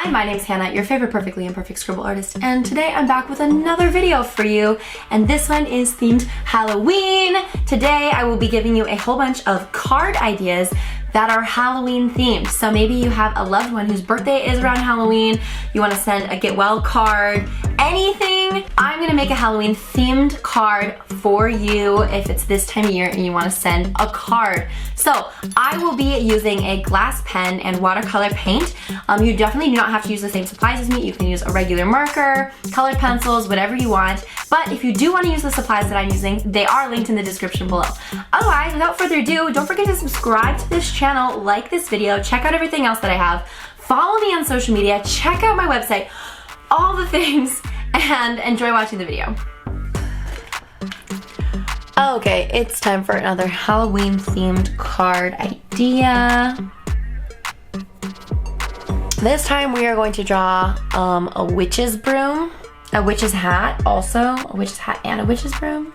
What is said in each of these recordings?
Hi, my name is Hannah, your favorite perfectly imperfect scribble artist, and today I'm back with another video for you, and this one is themed Halloween. Today I will be giving you a whole bunch of card ideas that are Halloween themed. So maybe you have a loved one whose birthday is around Halloween, you want to send a get well card, anything. I'm gonna make a Halloween themed card for you if it's this time of year and you want to send a card. So I will be using a glass pen and watercolor paint. You definitely do not have to use the same supplies as me. You can use a regular marker, colored pencils, whatever you want. But if you do want to use the supplies that I'm using, they are linked in the description below. Otherwise, without further ado, don't forget to subscribe to this channel, like this video, check out everything else that I have, follow me on social media, check out my website, all the things, and enjoy watching the video. Okay, it's time for another Halloween themed card idea. This time we are going to draw a witch's broom, a witch's hat also, a witch's hat and a witch's broom.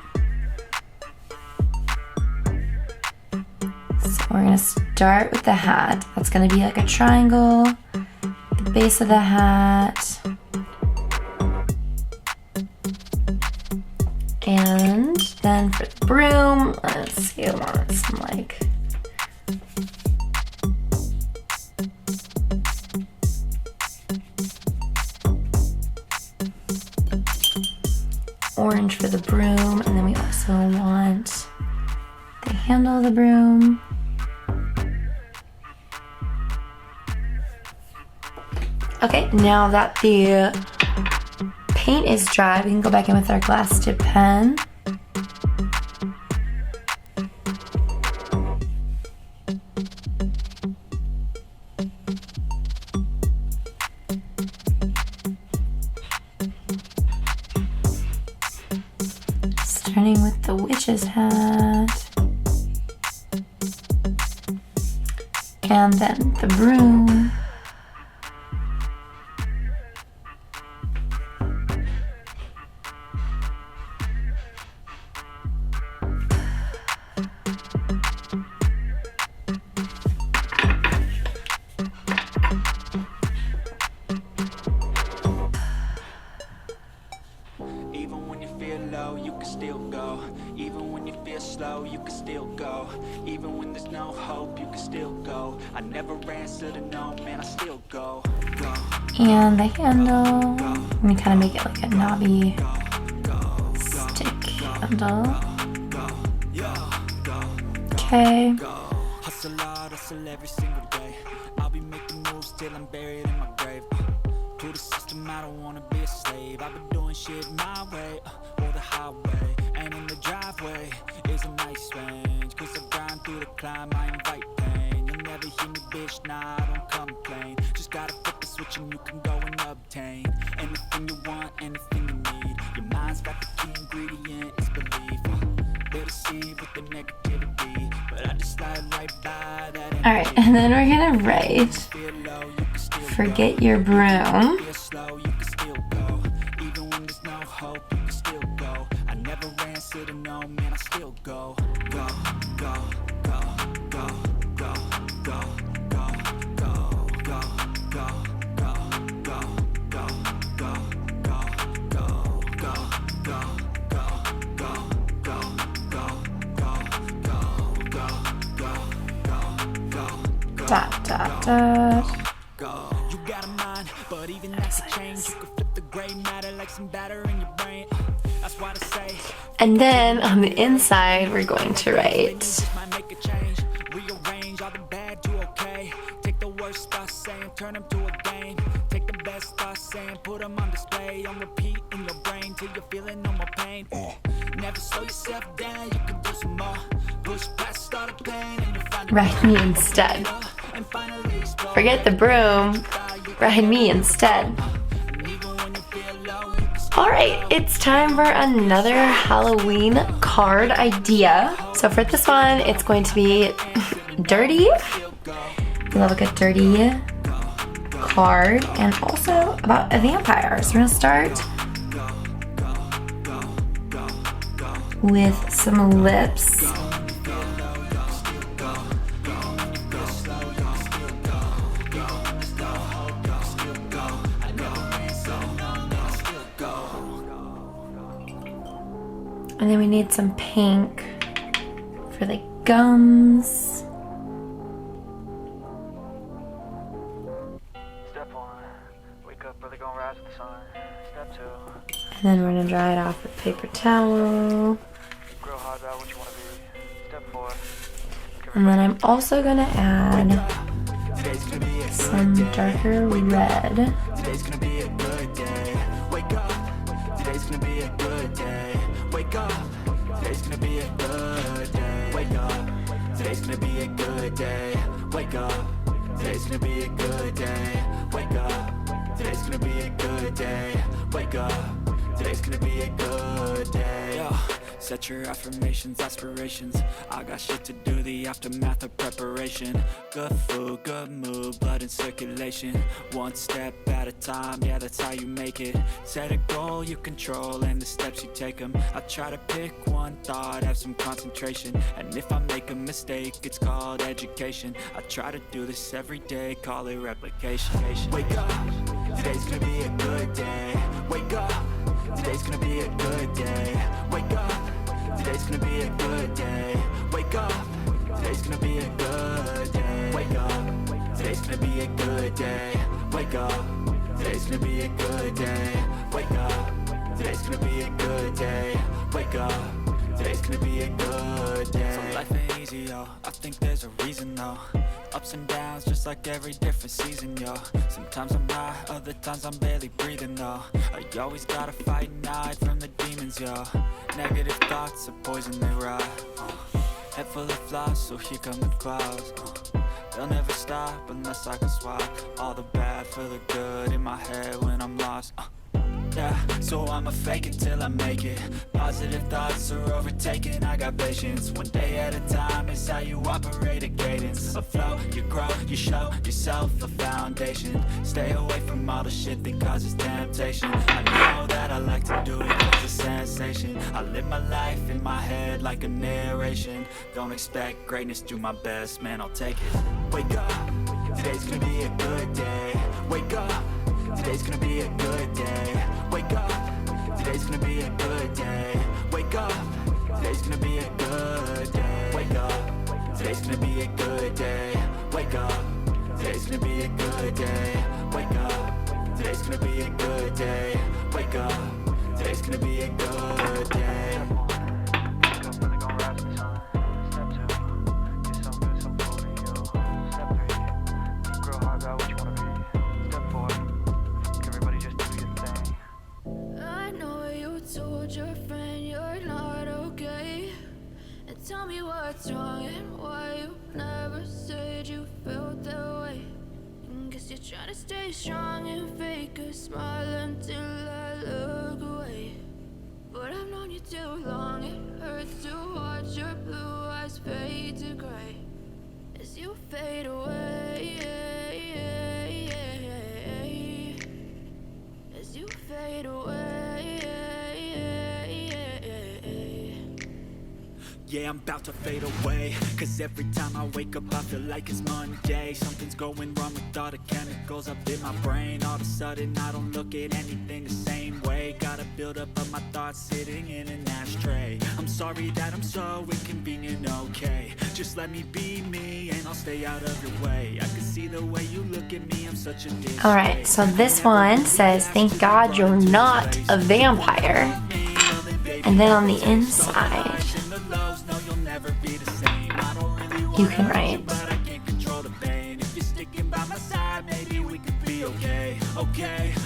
So we're gonna start with the hat. That's gonna be like a triangle, the base of the hat. And then for the broom, let's see, I want some like orange for the broom, and then we also want the handle of the broom. Okay, now that the paint is dry, we can go back in with our glass tip pen. Starting with the witch's hat. And then the broom. You can still go. Even when you feel slow, you can still go. Even when there's no hope, you can still go. I never answer to no, man, I still go. And the handle, let me kind of make it like a knobby stick handle. Okay. Hustle hard, hustle every single day. I'll be making moves till I'm buried in my grave. To the system, I don't wanna be a slave. I've been doing shit my way, or the highway. And in the driveway is a nice range. Cause I grind through the climb, I invite pain. You'll never hear me, bitch, nah, I don't complain. Just gotta flip the switch and you can go and obtain anything you want, anything you need. Your mind's got the key ingredient, it's belief. They'll deceive with the negativity, but I just slide right by that. Alright, and then we're gonna write, forget your broom. Even when there's no hope, you can still go. I never answer to no, man, I still go. Go, go, go, go, go, go, go, go, go, go, go, go, go, go, Dot, dot, dot. You got a mind, but even that's a change. You can flip the gray matter like some batter in your brain. That's why I say. And then on the inside, we're going to write, Make a change, rearrange all the bad to okay. Take the worst thoughts saying, turn them to a game. Take the best thoughts saying, put them on display. On repeat in your brain till you're feeling no more pain. Never slow yourself down, you can do some more. Push past all the pain and you find write me instead. Forget the broom, write me instead. Alright, it's time for another Halloween card idea. So for this one, it's going to be dirty. We love a good dirty card, and also about a vampire. So we're gonna start with some lips. And then we need some pink for the gums. Step 1, wake up early, gonna rise with the sun. Step 2, And then we're gonna dry it off with paper towel. grow hard about what you wanna be. Step 4, And then I'm also gonna add some darker red. Today's gonna be a good day. Wake up. Today's gonna be a good day. Wake up. Today's gonna be a good day. Wake up. Today's gonna be a good day. Wake up. Today's gonna be a good day. Wake up. Today's gonna be a good day. Wake up. Today's gonna be a good day. Yo, set your affirmations, aspirations. I got shit to do, the aftermath of preparation. Good food, good mood, blood in circulation. One step at a time, yeah, that's how you make it. Set a goal you control and the steps you take them. I try to pick one thought, have some concentration. And if I make a mistake, it's called education. I try to do this every day, call it replication. Wake up, today's gonna be a good day. Wake up, today's gonna be a good day. Wake up, today's gonna be a good day. Wake up, today's gonna be a good day. Wake up, today's gonna be a good day. Wake up, today's gonna be a good day. Wake up, today's gonna be a good day. Wake up, today's gonna be a good day. So life ain't easy, yo. I think there's a reason, though. Ups and downs, just like every different season, yo. Sometimes I'm high, other times I'm barely breathing, though. I always gotta fight and hide from the demons, yo. Negative thoughts are poison, they rot. Head full of flies, so here come the clouds. They'll never stop unless I can swap all the bad for the good in my head when I'm lost. Yeah, so I'ma fake it till I make it. Positive thoughts are overtaken, I got patience. One day at a time is how you operate a cadence. A flow, you grow, you show yourself a foundation. Stay away from all the shit that causes temptation. I know that I like to do it cause it's a sensation. I live my life in my head like a narration. Don't expect greatness, do my best, man, I'll take it. Wake up, today's gonna be a good day. Wake up, today's gonna be a good day. Wake up, today's gonna be a good day. Wake up, today's gonna be a good day. Wake up, today's gonna be a good day. Wake up, today's gonna be a good day. Wake up, today's gonna be a good day. Wake up, today's gonna be a good day. wake up early, gonna rise with the sun. Step 2, get some good, some food in you. Step 3, grow hard about what you wanna be. Step 4, everybody just do your thing. I know you told your friend you're not okay. And tell me what's wrong and why you never said you felt that way. And guess you're trying to stay strong and fake a smile until I look away. But I've known you too long, it hurts to watch your blue eyes fade to gray as you fade away. As you fade away. Yeah, I'm about to fade away. Cause every time I wake up I feel like it's Monday. Something's going wrong with all the chemicals up in my brain. All of a sudden I don't look at anything the same way. Gotta build up of my thoughts sitting in an ashtray. I'm sorry that I'm so inconvenient, okay. Just let me be me and I'll stay out of your way. I can see the way you look at me, I'm such a disgrace. Alright, so this one says, thank God you're not a vampire. And then on the inside, you can write,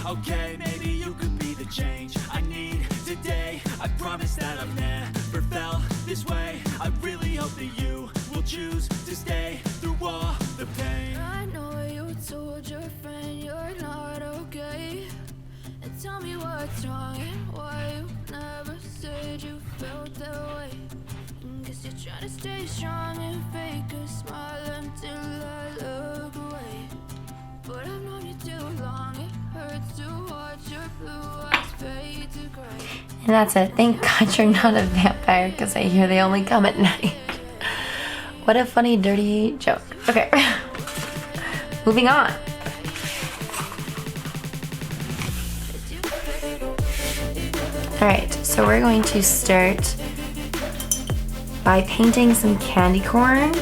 okay, maybe you could be the change I need today. I promise that I've never felt this way. I really hope that you will choose to stay through all the pain. I know you told your friend you're not okay. And tell me what's wrong and why you never said you felt that way. And guess you're trying to stay strong and fake a smile until I look away. But I've known you too long, it hurts to watch your blue eyes fade to gray. and that's it. Thank God you're not a vampire, because I hear they only come at night. What a funny, dirty joke. Okay, moving on. Alright, so we're going to start by painting some candy corn.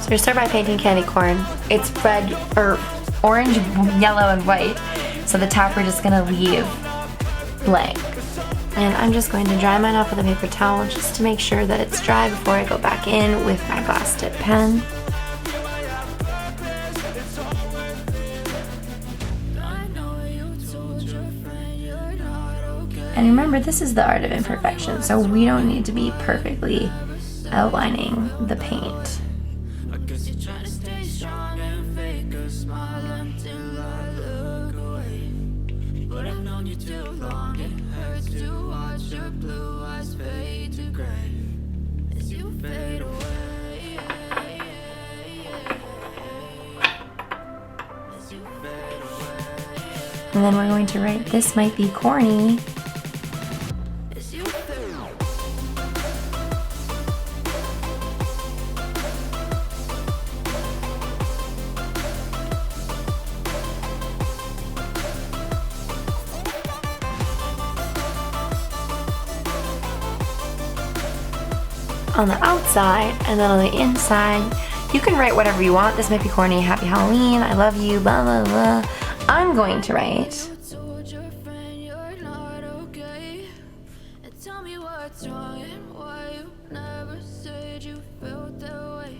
So you start by painting candy corn. It's red or orange, yellow, and white. So the top we're just gonna leave blank. And I'm just going to dry mine off with a paper towel just to make sure that it's dry before I go back in with my glass tip pen. And remember, this is the art of imperfection, so we don't need to be perfectly outlining the paint. And then we're going to write, "This might be corny." On the outside, and then on the inside, you can write whatever you want. This might be corny, happy Halloween, I love you, blah, blah, blah. I'm going to write, Tell me what's wrong and why you never said you felt that way.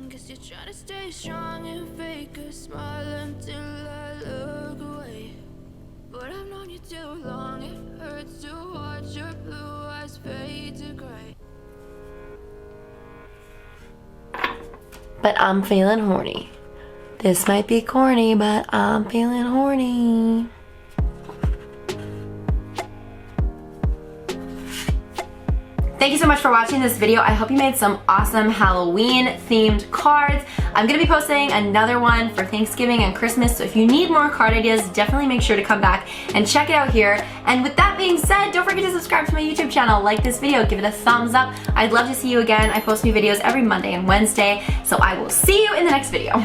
Guess you're trying to stay strong and fake a smile until I look away. But I've known you too long, it hurts to watch your blue eyes fade to gray. but I'm feeling horny. This might be corny, but I'm feeling horny. Thank you so much for watching this video. I hope you made some awesome Halloween themed cards. I'm gonna be posting another one for Thanksgiving and Christmas, so if you need more card ideas, definitely make sure to come back and check it out here. And with that being said, don't forget to subscribe to my YouTube channel, like this video, give it a thumbs up. I'd love to see you again. I post new videos every Monday and Wednesday, so I will see you in the next video.